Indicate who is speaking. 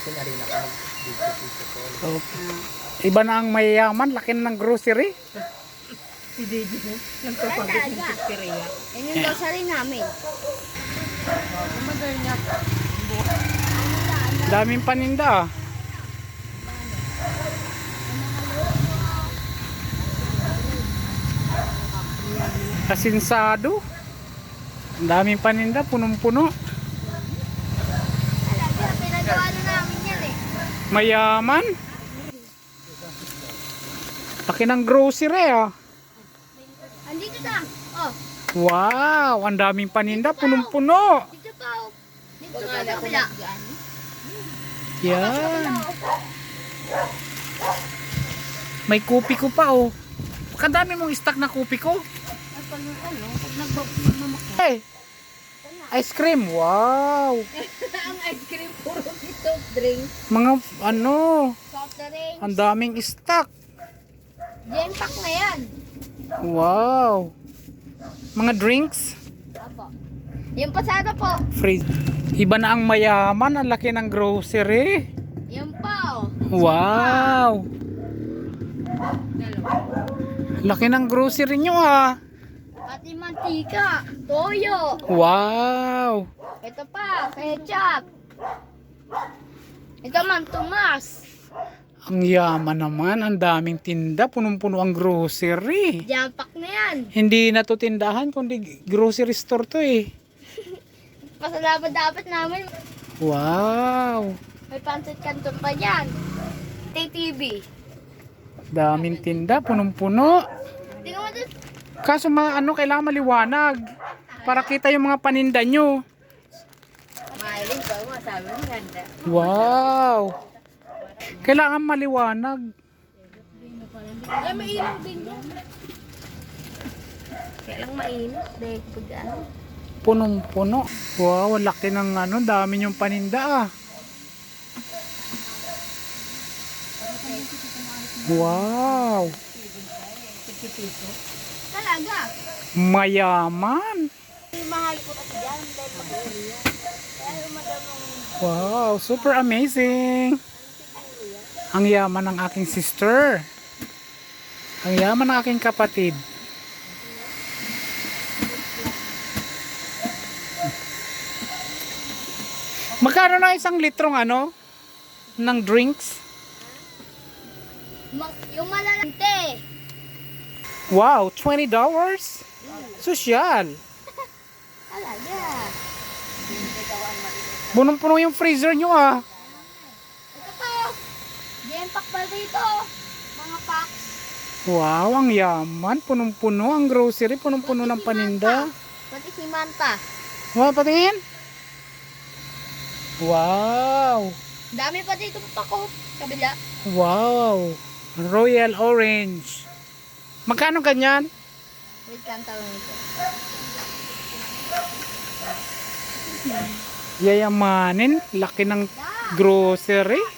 Speaker 1: sinarina ka mag-dito ko.
Speaker 2: Okay. Iba na ang mayayaman, laki na ng grocery.
Speaker 3: Si Didi, nagpapagod ng pizzeria.
Speaker 4: Yan yung grocery namin.
Speaker 3: Kumagal niya.
Speaker 2: Daming paninda. Asinsado. Ang daming paninda, punong-puno.
Speaker 4: Talaga, pinagawa na namin yan eh.
Speaker 2: Mayaman. Laki ng grocery ah.
Speaker 4: Andito na. Oh,
Speaker 2: Wow, ang daming paninda, punong-puno.
Speaker 4: dito pa oh. Dito pa sa kabila.
Speaker 2: Yan. May kupi ko pa oh. Kadami mong stock na kupi ko.
Speaker 4: Pag nagmamakla.
Speaker 2: Hey, ice cream. Wow.
Speaker 4: Ang ice cream, puro soft drink.
Speaker 2: Mga ano,
Speaker 4: Soft drink.
Speaker 2: ang daming stock.
Speaker 4: Gen pack na yan.
Speaker 2: Wow. Mga drinks.
Speaker 4: Apo. Yung pasado po.
Speaker 2: Free. Iba na ang mayaman, ang laki ng grocery.
Speaker 4: Yung pa oh.
Speaker 2: Wow. Laki ng grocery nyo ah.
Speaker 4: Pati mantika. Toyo.
Speaker 2: Wow.
Speaker 4: Ito pa, ketchup. Ito man, Tomas.
Speaker 2: Ang yaman naman, ang daming tinda, punong-puno ang grocery.
Speaker 4: Gen pack na yan.
Speaker 2: Hindi na to tindahan, kundi grocery store to eh.
Speaker 4: Pasalamat dapat namin.
Speaker 2: Wow.
Speaker 4: May pancit canton pa dyan. TTV.
Speaker 2: Daming tinda, punong-puno.
Speaker 4: Tingnan mo doon.
Speaker 2: Kaso kailangan maliwanag para kita yung mga paninda nyo.
Speaker 4: Mahilig ba? Masabi mo ganda.
Speaker 2: Wow. Kailangan maliwanag.
Speaker 4: Ay, mainit din yan. Kailang mainit. Dahil pag ano.
Speaker 2: Punong-puno. Wow, ang laki ng dami yung paninda ah. Wow.
Speaker 4: Talaga.
Speaker 2: Mayaman.
Speaker 4: Mahal ko kasi dyan. Dahil mag-uri yan. Kaya madamang
Speaker 2: Wow, super amazing. Ang yaman ng aking sister. Ang yaman ng aking kapatid. Magkano na isang litrong ng drinks?
Speaker 4: yung malalante.
Speaker 2: Wow, $20? Sosyal.
Speaker 4: Talaga.
Speaker 2: Punong-puno yung freezer nyo ah.
Speaker 4: Ito pa. Gen pack pa dito. Mga packs.
Speaker 2: Wow, ang yaman. Punong-puno ang grocery. Punong-puno ng paninda.
Speaker 4: Pati si Manta.
Speaker 2: Wow, patingin. Wow.
Speaker 4: Dami pa dito pako. Kabila.
Speaker 2: Wow. Royal Orange. Magkano ganyan?
Speaker 4: Wait lang tawag nito.
Speaker 2: Yayamanin. Laki ng grocery.